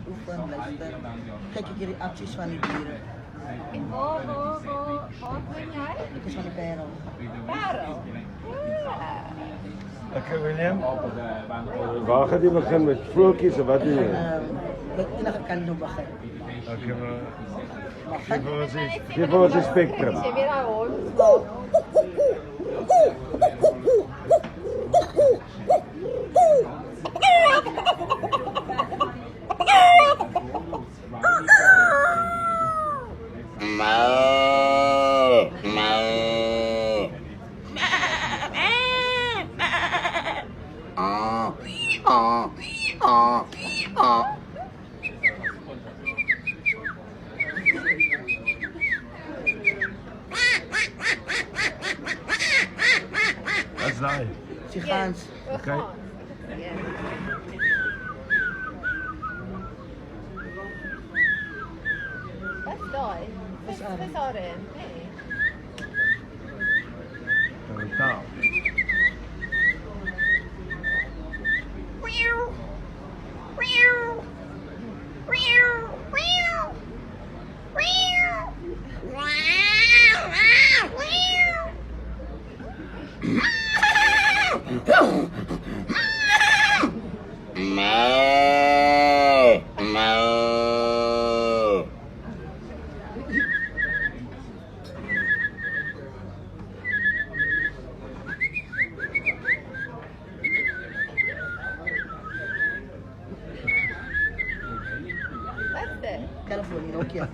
Oefen, luister. Kijk ik die reacties van die dieren. Wat ben jij? Dit is van die parel. Parel? Ja. Oké, William. Waar gaat hij beginnen met vloertjes of wat doe je? Dat kan je nog wachten. Oké, maar geef ons een spectrum. Is je weer aan hond? Dat is hij. Sigaans. Oké. Wat is dat? Wat is dat in? Nee. Dat is een taal. Californië ook, ja.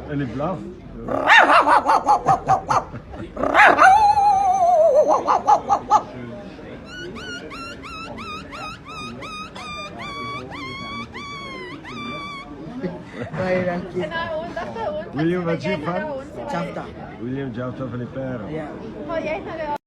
En die blaf? Baik, dank je. En haar hond, dat de hond. William, wat is je van? Jafta. William Jafta van die Peren. Ja. Ga jij naar de